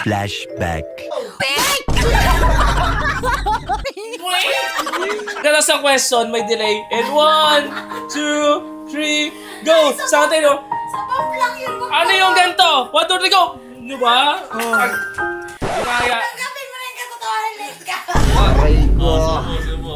Flashback. Kaya sa question, may delay. And 1, 2, 3, go! Sa atin, no? Sa bump lang yun. Ano yung ganito? 1, 2, 3, go! Ano ba? Kaya. Tanggapin mo na yung katotohanan, late ka. Aray ko. Subo.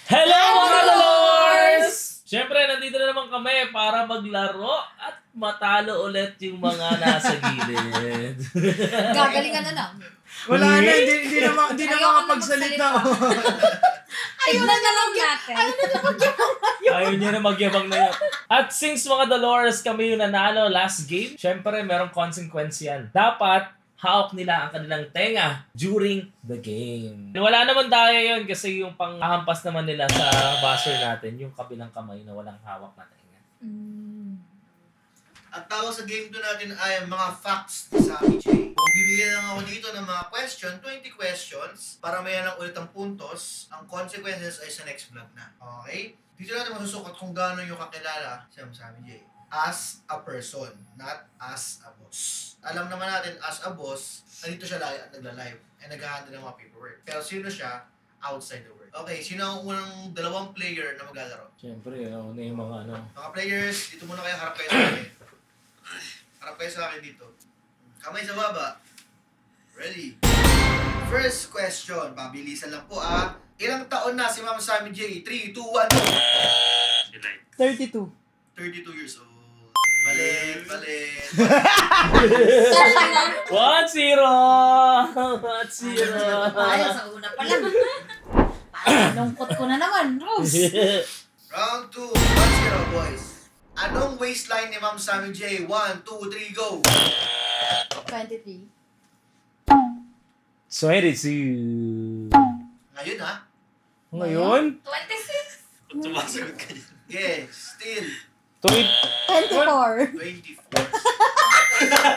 Hello mga Lords! Siyempre, nandito na naman kami para maglaro at matalo ulit yung mga nasa gilid. Gagalingan na namin. Wala na, hindi na Ayaw makapagsalita. Tignan na lang natin. Ayaw niya na magyabang na yun. At since mga Dolores kami yung nanalo last game, syempre merong consequence yan. Dapat hawak nila ang kanilang tenga during the game. Wala naman daya yun kasi yung panghahampas naman nila sa buzzer natin, yung kabilang kamay na walang hawak na tenga. Ang tawag sa game 2 natin ay mga facts ni Sammy J. Kung bibigyan lang ako dito ng mga 20 questions, para may lang ulit ang puntos, ang consequences ay sa next vlog na. Okay? Dito natin masusukat kung gaano yung kakilala si Sammy J. As a person, not as a boss. Alam naman natin, as a boss, nandito siya lagi at nagla-live and nag-handle ng mga paperwork. Pero sino siya outside the work? Okay, sino ang unang dalawang player na maglalaro? Siyempre, ano yung mga ano. Mga players, dito muna kayo, harap kayo sa akin. Harap kayo sa akin dito. Kamay sa baba. Ready? First question, pabilisan lang po ah. Ilang taon na si Ma'am Sammy J? 3, 2, 1. 32. 32 years old. Palit. 1-0! 1-0! Ayaw sa una pa lang. Parang lungkot ko na naman, Rose. Round 2, 1-0 boys. Anong waistline ni Ma'am Sammy J? 1, 2, 3, go! 23. 22. Ngayon ha? Ngayon? 26. Sumasagot ka niya. Yes, still. 24. 24.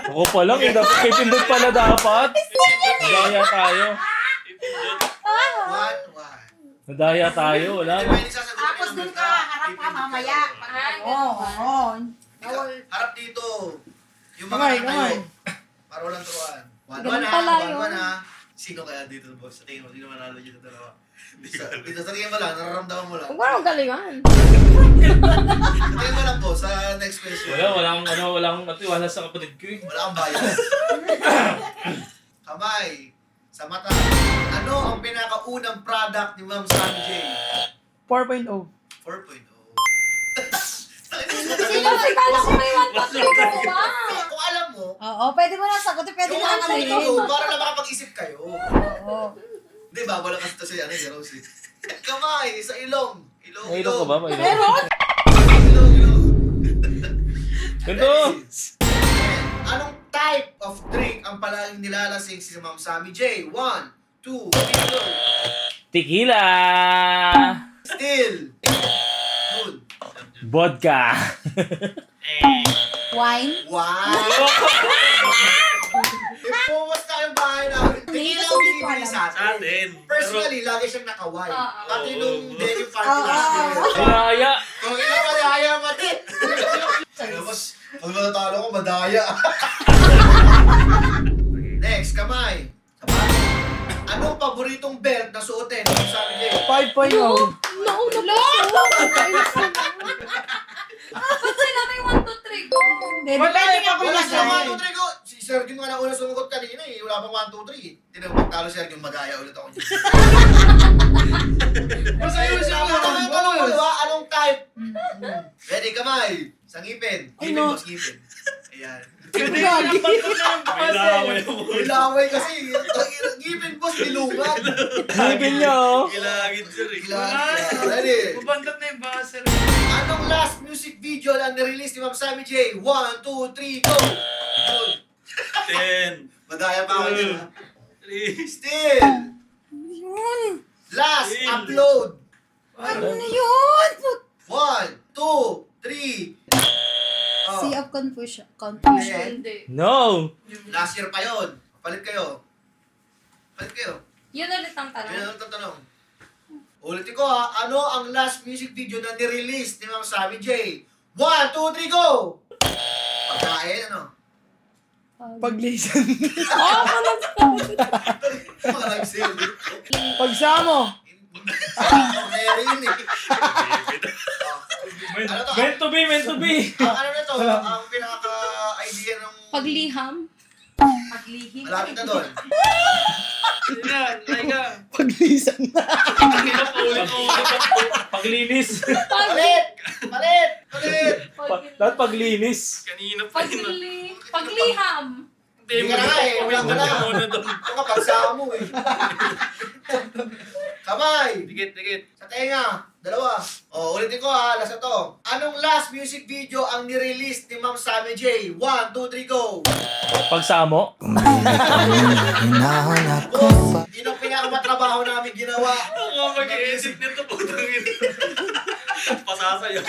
Ako pa lang, dapat kay Pindot pala dapat. Nadaya tayo. 1, 1. Nadaya tayo, wala. Pwede sasagutin Tapos ng dun number ka, harap ka mamaya. Oo. Harap dito. Yung mga Kamay, anak kamay. kayo. Para walang turuan. 1-1 Ganun ha, pala 1-1 yun. ha. Sino kaya dito, boss? Sa tingin mo, sino manalo dito dalawa? Dito, sa tingin mo lang, nararamdaman mo lang. Huwag mo nang galingan. Sa tingin mo lang po, sa next question. Walang matiwala sa kapatid ko eh. Wala kang bias. Kamay. Sa mata. Ano ang pinakaunang product ni Ma'am Sammy J? 4.0. 4.0. Sino si Carlos ko may 1, 2, 3 ko ba? Kung alam mo, Oo, pwede mo na sagutin. Pwede yung mo na ano kalimutan. ito, para lang makapag-isip kayo. Oo. Hindi ba? Wala kasi ito si Rose. Kamay, sa ilong. Ilong, May ilong ka ba? May ilong? Meron? Ilong. Ganito! Anong type of drink ang palaging nilalasing si Ma'am Sammy J? 1, 2, 3, go. Tequila! Still. Good. Vodka! Wine? Wow! Ipumas na yung bahay namin. Tingin lang Hindi ko binibili alam. sa atin. Personally, lagi siyang naka-white. Pati nung denim party last year. Malaya! Kung ina madaya mati. Tapos, pag natatalo ko, madaya. Next, kamay. Sapato. Anong paboritong belt na suotin? Ang sabi niya. 5.0. Nauna ba siya? Ba't sila may 1, 2, 3 go? Hindi, Wala depende eh, nga kung Wala Wala siya siya. 1, 2, 3 go. Si Sergio nga na una sumagot kanina eh. Wala pang 1, 2, 3. Tinang magtalo si Sergio, madaya ulit ako dyan. Masaya siya Tanong mo, diba? Anong type? Ready, kamay. Sa ngipin. Ay, Ngipin, no. boss, ngipin. Ayan. Gagi. Ilaway kasi. Ngipin, boss, bilungan. Ngipin niya oh! Ilagin. Ready? Mabandat na yung buzzer. Anong last music video lang na-release ni Ma'am Sammy J? 1, 2, 3, go! 10, Madaya pa ako dyan, ha? 3, Still! Last upload Ano yun? 1, 2, 3. Sea of Confusion. Confusion. Hindi. No! Last year pa yun. Palit kayo. Palit kayo. Yun ulit ang Yun tanong. ang tatanong. Ulitin ko ha, ano ang last music video na nirelease ni Ma'am Sammy J? 1, 2, 3, go! Pagkain, ano? Paglisan. Mga nag-sale. Pagsamo. Meron yun eh. Ano to? Meant to be, meant to be! Ang ano na to, ang pinaka-idea ng... Pagliham. Paglihim. Malapit na doon. Yan, Laika. Paglisan na. Paglinis. Palit! Palit! Palit! Dapat paglinis. Kanina pa yun. Pagliham. Hindi ka na nga eh. Wala ka na. Ito nga, pagsama mo eh. Kamay! Dikit, dikit. Sa tenga. Dalawa. O, ulitin ko ha. Last na to. Anong last music video ang nirelease ni Ma'am Sammy J? 1, 2, 3, go! Pagsamo. Yun ang pinakamatrabaho namin ginawa. Ako mag-i-isip nito po. Pasasayaw.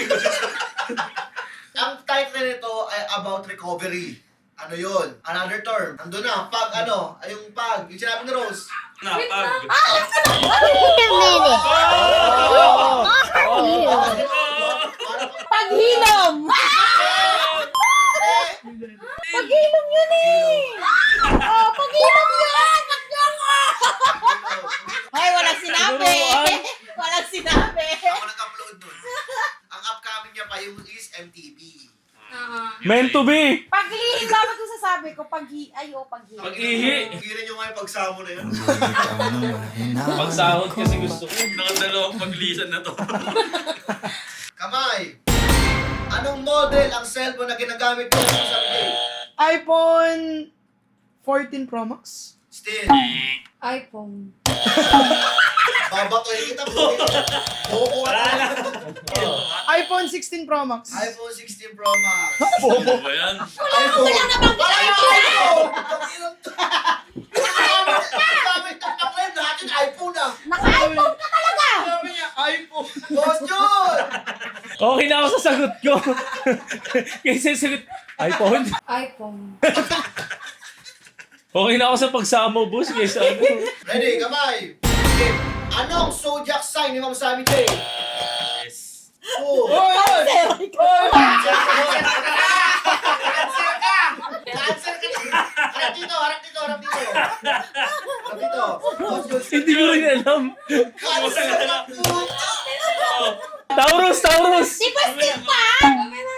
Ang title nito ay about recovery. Ano yun? Another term. Nandun na. Pag ano? Ay yung pag. Yung sinabi ni Rose. Napag. Paghilom. Paghilom yun eh. Oh, paghilom yun. Hoy, walang sinabi. Walang sinabi. Ako nag-upload nun. Ang upcoming niya pa yung is MTV. Meant to be! Paglihim dapat ko sasabi ko. Paghilom. Pag-ihi. Gigilan nyo nga yung pagsamo na yun. Pagsahod kasi gusto ko. Nakadalawang paglisan na to. Kamay. Anong model ang cellphone na ginagamit ko sa sabi? iPhone 14 Pro Max. Still. iPhone. Babatoy kita po. Bobo ka na. iPhone 16 Pro Max. iPhone 16 Pro Max. Bobo. Ba yan? iPhone. Wala namang iPhone! Gamit ng paklaim natin iPhone ah. Naka-iPhone ka talaga. Sabi niya, iPhone. Boss Jun! Okay na ako sa sagot ko. Kasi sagot, iPhone. iPhone. Okay na ako sa pagsamo, boss. Kaysa ano. Ready, kamay. Okay. Anong zodiac sign ni Ma'am Sammy J? Yes. Oh. Cancer. Cancer ka! Cancer ka! Harap dito, harap dito, harap dito. Harap dito. Boss Jun. Hindi ko rin alam. Cancer ka puta! Taurus, Taurus! Di ba still pa?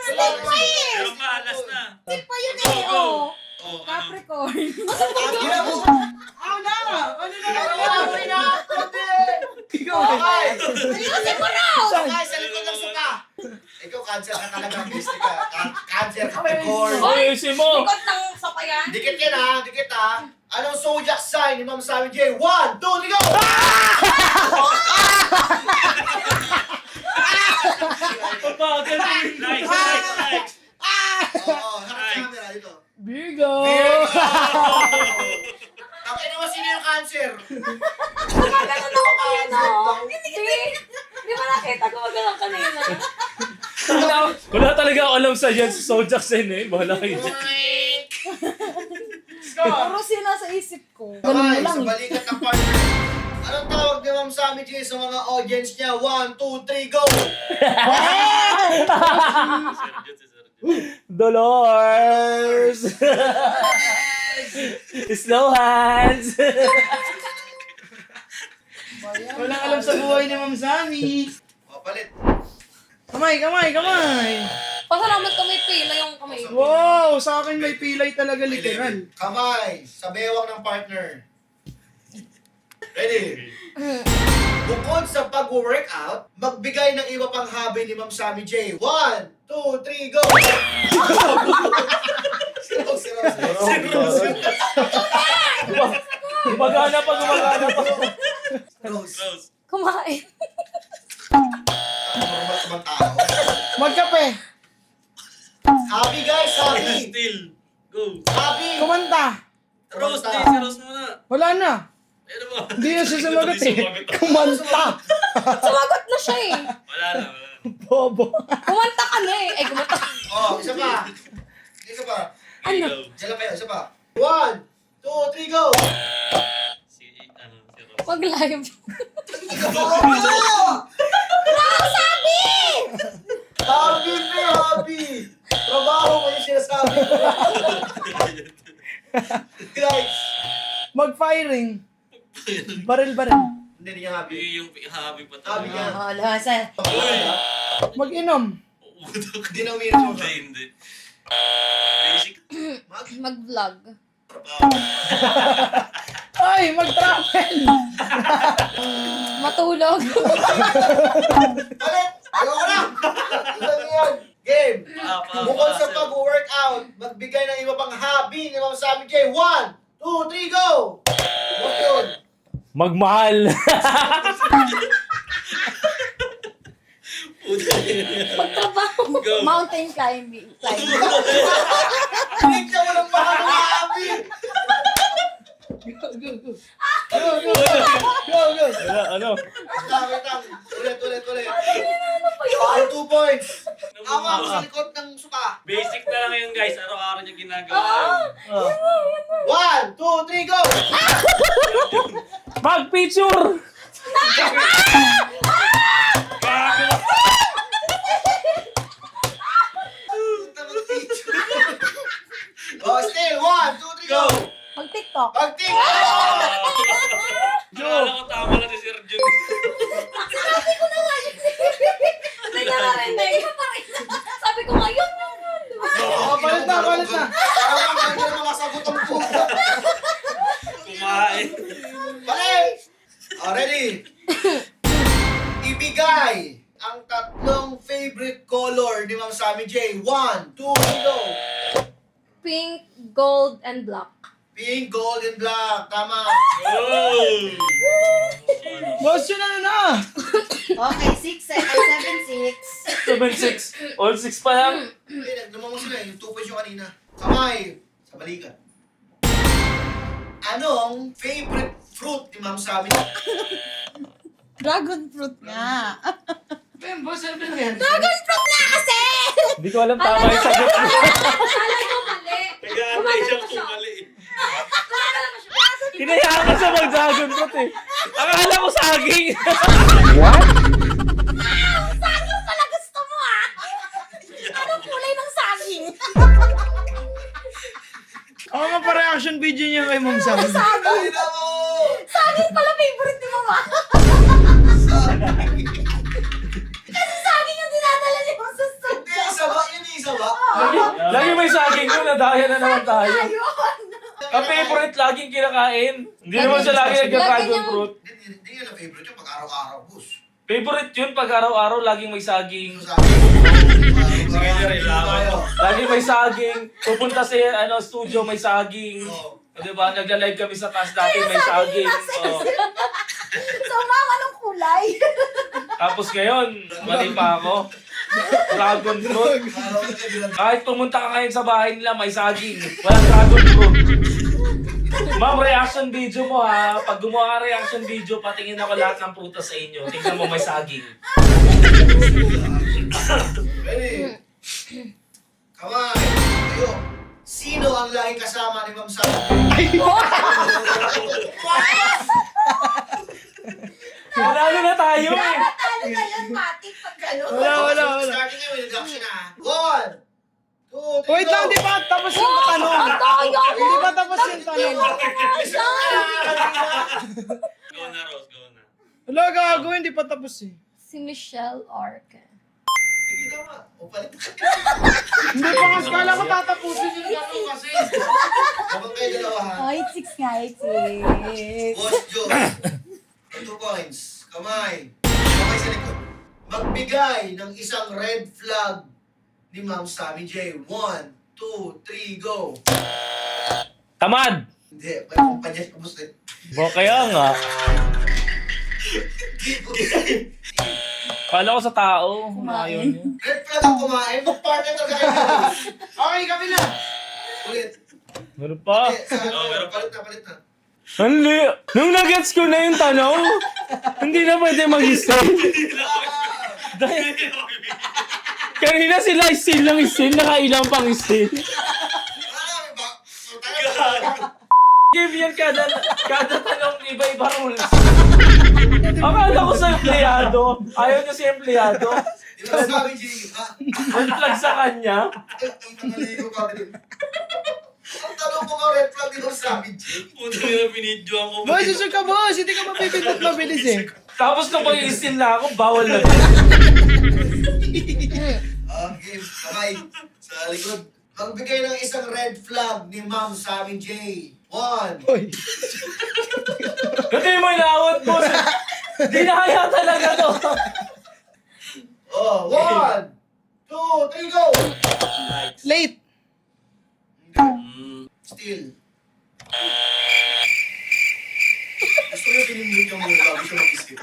Still pa eh. Pero pa, last na. Still pa yun eh. Oh. Oh, ano? Capricorn. Tangina mo! Ano na? Ano na? Ay, Ikaw. Okay! Ayusin mo na. Suka, sa likod ng suka! Ikaw, cancer ka talaga, gusto ka. Cancer, Capricorn. Ay, si mo! Likod ng sopa yan. Dikit yan ha, dikit ha. Anong zodiac sign ni Ma'am Sammy J? 1, 2, 3, go! Papagal. Nice, nice, nice. Oo, harap sa camera dito. Virgo. Tapos naman sino yung cancer? Gumagano ako kanina. Hindi mo nakita gumagano kanina. Wala talaga ako alam sa yan sa Zodiac Sign eh. Bahala kayo. Puro sila sa isip ko. Kamay, sa balikat ng partner. Anong tawag ni Ma'am Sammy J sa mga audience niya? 1, 2, 3, go! Sergio, si Sergio. Dolores! Slow hands! Walang alam sa buhay ni Ma'am Sammy. O, palit. Kamay, kamay, kamay. Pasalamat ka may pila yung kamay. Wow, sa akin may pilay talaga literal. Kamay, sa bewang ng partner. Ready? Bukod sa pag-workout, magbigay ng iba pang hobby ni Ma'am Sammy J. 1, 2, 3, go! Gumagana pa, gumagana pa. Rose. Rose. Kumain. Normal ka bang tao? Magkape. Hobby guys, hobby! Still. Go. Hobby! Kumanta. Rose, di. Si Rose muna. Wala na. Ano ba? Hindi na siya sumagot eh. Sumagot ako. Kumanta. Sumagot na siya eh. Wala na, wala na. Bobo. Kumanta ka na eh. Ay, kumanta. Oh, isa pa. Isa pa. Ano? Ikaw. Diyan lang kayo, isa pa. 1, 2, 3, go! Si Ros. Wag live. Happy na happy! Trabaho mo yung sinasabi ko. Guys! Mag-firing. Baril-baril. Hindi niya happy. Yung happy pa Happy tayo. niya. Oh, lasa. Mag-inom. Hindi na umiinom siya. Hindi. Basic. Mag-vlog. Ay, mag-travel. Matulog. Ulit! Ayoko na! Ilan yan? Game! Bukod sa Sir. pag-workout, magbigay ng iba pang hobby ni Ma'am Sammy J. 1, 2, 3, go! What yun? Magmahal. Magtrabaho. Go. Mountain climbing. Bigyan mo ng mahal na hobby! Go, go, go. Go, go, go. Go, go. Ano? Wait lang. Ulit. Ano pa yun? All 2 points. Tama ako sa likod ng suka. Basic na lang yun guys, araw-araw niya ginagawa. Ah. 1, 2, 3, go! Mag-picture! Oh, still. 1, 2, 3, go! Mag-tiktok. Pag-tiktok! Akala ko tama lang si Sir Jun. Hindi ka narinig. Sabi ko ngayon. Oh, palit na. Parang ang ganda ng mga sagot ang puta. Kumain. Balik! Oh, ready? Ibigay ang tatlong favorite color ni Ma'am Sammy J. 1, 2, 3, go! Pink, gold, and black. Pink, gold, and black. Tama. Oh! Boss, yun na. Okay, 7-6. 7-6. All 6 pa lang. Hindi, nagdamang mo sila. Yung 2 points yung kanina. Kamay. Sa balikat. Anong favorite fruit ni Ma'am Sammy? Dragon fruit nga. Boss, ano ba yan? Dragon fruit na kasi! Hindi ko alam tama yung sagot. Kala ko mali. Nag-aantay siyang kumali. Hinayaan ko sa mag-dragon fruit eh. Akala ko saging. Saging pala gusto mo ah! Anong kulay ng saging? Ako nga pa reaction video niya kay Ma'am Sam. Ay, nako! Saging pala favorite ni mama. Kasi saging yung dinadala ni Mama sa Hindi, isa ba? Yun yung isa ba? Lagi may saging yun. Nadaya na naman tayo. Ayun. Ang favorite laging kinakain. Hindi naman siya lagi nag-dragon fruit. Hindi yun ang favorite yung pag araw-araw, boss. Favorite yun pag araw-araw laging may saging. Ito sa akin. Sige, sir, ilawan mo. Lagi may saging. Pupunta sa studio may saging. Oo. O diba, nagla-live kami sa taas dati may saging. O. So, mama, anong kulay? Tapos ngayon, mali pa ako. Dragon fruit. Araw ka bilang Kahit pumunta ka ngayon sa bahay nila, may saging. Walang dragon fruit. Ma'am, reaction video mo ha. Pag gumawa ka reaction video, patingin ako lahat ng prutas sa inyo. Tingnan mo may saging. Ready? Kamay. Tayo. Sino ang laging kasama ni Ma'am Sammy? Panalo na tayo eh. Talo na yan, matik pag gano'n. Wala. Starting ngayon, nag-action na. 1, 2, 3, Wait lang, di ba tapos yung tanong? Ang daya mo! Hindi ba tapos yung tanong? Go na, Rose, go na. Wala, gago, hindi pa tapos eh. Si Michelle Arca. Sige tama. O palit ka. Hindi pa kasi, kala ko tatapusin yung tanong kasi. Habang kayo dalawa ha. Oh, 8-6 nga, 8-6. Boss Joe. 2 points. Kamay. Kamay sa likod. Magbigay ng isang red flag ni Ma'am Sammy J. 1, 2, 3, go. Tamad. Hindi, may kumpanya ko boss eh. Bo, kaya nga. Kala ko sa tao. Ayaw niya. Red flag ang kumain. Mag-partner talaga kayo. Okay, kami na. Ulit. Meron pa. Hindi, sa Oh, meron pa. palit na. Hindi. Nung nag-gets ko na yung tanong, hindi na pwede mag-stay. Dahil kanina sila still lang still, nakailang pang still. Marami ba? So, tayo. Game yan kada tanong iba-iba rules. Akala ko sa empleyado. Ayaw niya si empleyado. Di ba sabi, Jay? Ha? Red flag sa kanya. Ang naligo ka rin. Ang tanong ko nga, red flag din ako sabi, Jay. Puto na binidyoan ko. Boss, susur ka boss. Hindi ka mapipindot mabilis eh. Tapos nung pag-i-still na ako, bawal na. Game, kamay. Sa likod. Magbigay ng isang red flag ni Ma'am Sammy J. 1. Hoy. Kasi mo inaawat, boss. Di na kaya talaga to. Oh, 1, 2, 3, go! Late. Still. Gusto ko yung pinimute yung mga bago siya mag-isip.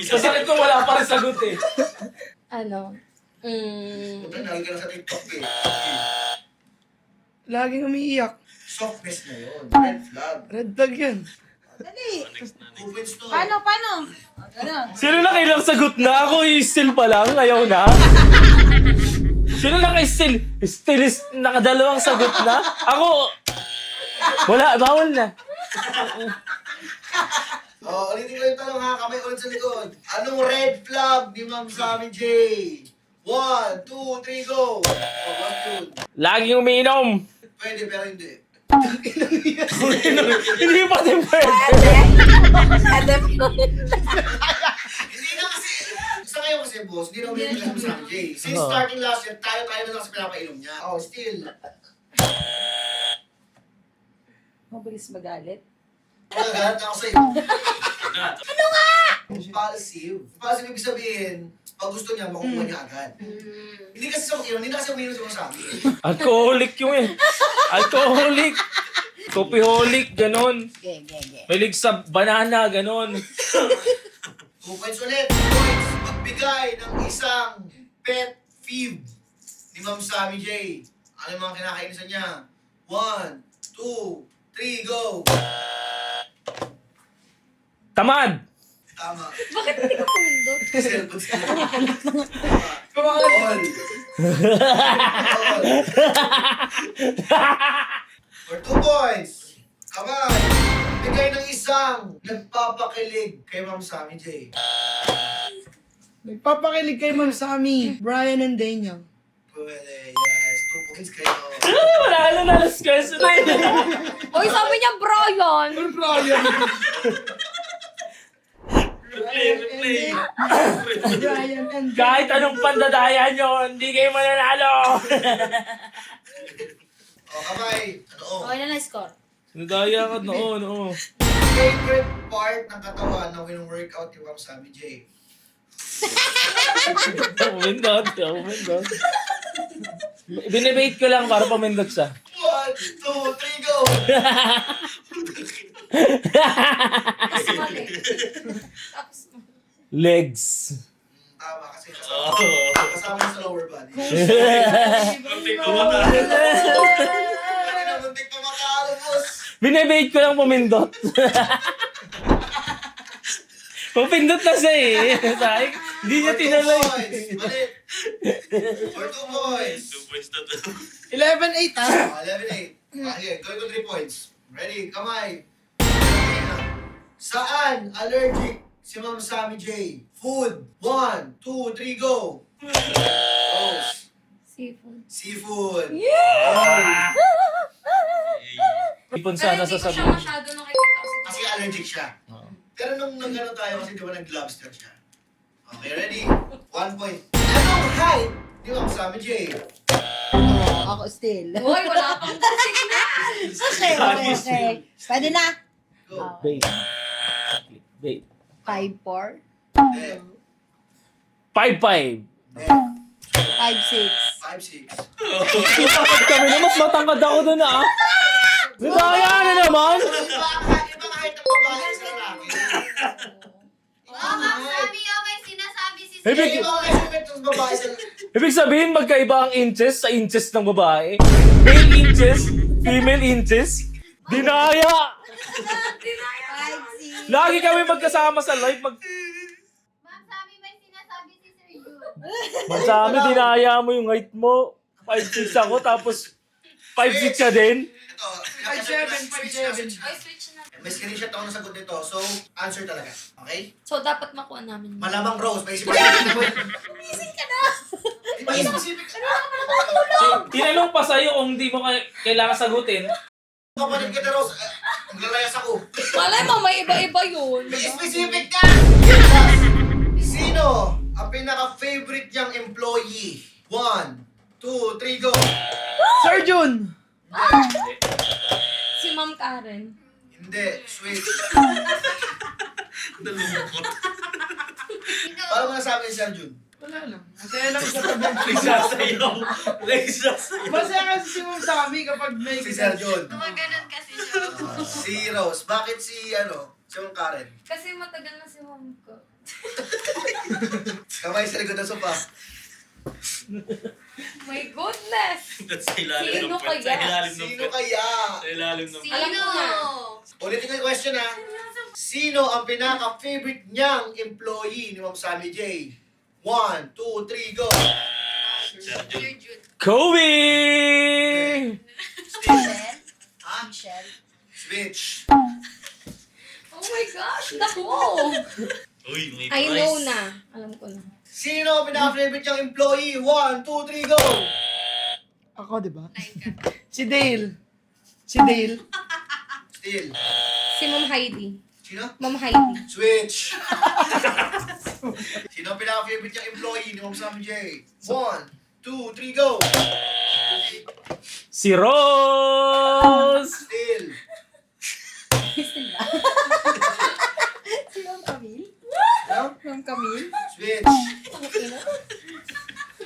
Sasakit ko wala pa rin sagot eh. Ano? Puta, nalagay ka na sa TikTok eh. Laging umiiyak. Softness na yun. Red flag. Red flag yan. Dali. 2 points to. Paano? Ganun. Sino na kailang sagot na? Ako i-still pa lang, ayaw na. Sino na kay-still? Still is nakadalawang sagot na? Ako, wala, bawal na. Oh, ulitin ko yung tanong ha. Kamay ulit sa likod. Anong red flag ni Ma'am Sammy J? 1, 2, 3, go! Oh, what's good? Laging umiinom. Pwede pero hindi. Hindi pa din pwede. Hindi na kasi, sa ngayon kasi boss, hindi na ulit kasi sa Sammy J. Since starting last year, tayo na lang sa pinapainom niya. Oh, still. Mabilis magalit. Magalit ako sa'yo. Impulsive. Impulsive ibig sabihin, pag gusto niya, makukuha niya agad. Hindi kasi sa makinom, hindi na kasi uminom sa sabi. Alcoholic yung eh. Alcoholic. Coffeeholic, ganon. Ge. Malig sa banana, ganon. 2 points ulit. 2 points. Magbigay ng isang pet peeve ni Ma'am Sammy J. Ano yung mga kinakainisan niya? 1, 2, 3, go! Tamad. Tama. Bakit hindi ka pumindot? Cellphone sila. Tama. All. For 2 points. Kamay. Bigay ng isang nagpapakilig kay Ma'am Sammy J. Nagpapakilig kay Ma'am Sammy, Brian and Daniel. Pwede, yes. 2 points kayo. Wala na last question na yun. Oy, sabi niya, Brian! Ano Brian? Replay. Brian and Kahit anong pandadaya nyo, hindi kayo mananalo. O, kamay. Ano? Okay na score. Nadaya ka noon. Favorite part ng katawan na wino-workout ni Ma'am Sammy J. Pumindot. Binibate ko lang para pumindot siya. 1, 2, 3, go! Tapos mali. Tapos Legs. Tama kasi Oh. kasama sa lower body. Muntik ko mata. Pati na muntik pa makaalo, boss. Binibate ko lang pumindot. Pupindot na siya eh. Sabi, hindi niya tinalay. Balik. For 2 points. 2 points na to. 11-8 ha? 11-8. Okay, going to 3 points. Ready, kamay. Saan allergic si Ma'am Sammy J? Food. 1, 2, 3, go! Rose. seafood. Seafood. Ipon Pero sana hindi ko siya sasabihin. masyado nakikita kasi. Kasi allergic siya. Pero nung nag-ano tayo kasi di ba nag-lobster siya. Okay, ready? 1 point. Anong height ni Ma'am Sammy J? Ako still. Hoy, wala pang signal! Okay. Pwede na. Go. Bait. 5-4. Eh, 5'5". 5-6. 5'6". Kami na mas matangkad ako doon ah. Nadaya na naman. Iba kahit ang babae sa lalaki. Oo, Ma'am Sammy, may sinasabi si Ibig- Iba kahit ang babae sa Ibig sabihin, magkaiba ang inches sa inches ng babae. Male inches, female inches. Dinaya! Dinaya. 5, 6. Lagi kami magkasama sa live. Ma'am, sabi may sinasabi si Sir Jude. Magsami, dinaya mo yung height mo. 5'6 ako, tapos 5'6 ka din. Ito, 5'7". Ay, switch na. May screenshot ako ng sagot nito, so answer talaga. Okay? So, dapat makuha namin. Malamang Rose, may specific na Ising ka na. May specific na. Tinanong pa sa'yo kung hindi mo kailangan sagutin. Kapatid kita Rose, maglalayas ako. Malay mo, may iba-iba yun. May specific ka! Sino ang pinaka-favorite niyang employee? 1, 2, 3, go! Sir Jun! Si Ma'am Karen. Hindi, switch. Nalungkot. Paano mo nasabi ni Sir Jun? Wala lang. Masaya lang siya pag Nagsasayaw. Nagsasayaw. Masaya kasi si Ma'am Sammy kapag may Si Sir Jun. Gumaganon kasi siya. Si Rose. Bakit si Ma'am Karen? Kasi matagal na si Ma'am ko. Kamay sa likod ng sopa. My goodness! Sa ilalim Sino ng pet. Sa kaya? ilalim ng Sino pet. kaya? Sa ilalim ng Alam ko na. Ulitin ko yung question ha. Sino ang pinaka-favorite niyang employee ni Ma'am Sammy J? 1, 2, 3, go! Sir Jun. Kobe! Steve. Michelle. Ha? Michelle. Switch. Oh my gosh, naku! Uy, may I prize. know na. Alam ko na. Sino ang pinaka-favorite niyang employee? 1, 2, 3, go! Ako, di ba? Si Dale. Si Dale. Still. Si Ma'am Heidi. Sino? Ma'am Heidi. Switch. Sino ang pinaka-favorite niyang employee ni Ma'am Sammy J? 1, 2, 3, go! Si Rose! Still. Si Ma'am Camille. No? Ma'am Camille. Switch.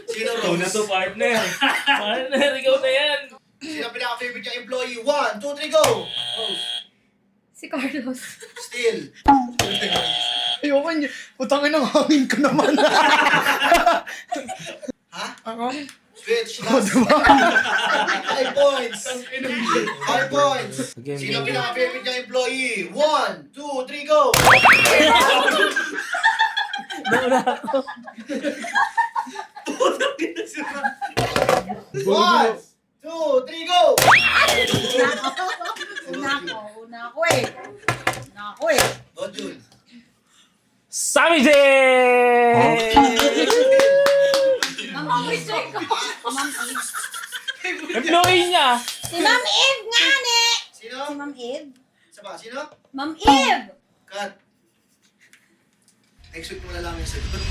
Sino Ikaw na to, Rose? partner. Partner, ikaw na yan. Sino ang pinaka-favorite niyang employee? 1, 2, 3, go! Rose. Si Carlos. Still. Ayoko niya. Utangin ang hangin ko naman. Ha? Ako? Switch. Ako, di ba? 5 points. 5 points. Game, Sino ang game. pinaka-favorite niyang employee? 1, 2, 3, go! Nauna ako. 1, 2, 3, go! Una ako eh. Go, Jun. Sammy J! Ma'am Eve ko. Ma'am Eve. Employee niya. Si Ma'am Eve nga ne. Sino? Si Ma'am Eve. Isa pa, sino? Ma'am Eve. Cut. Next week mo na lang yung sagot.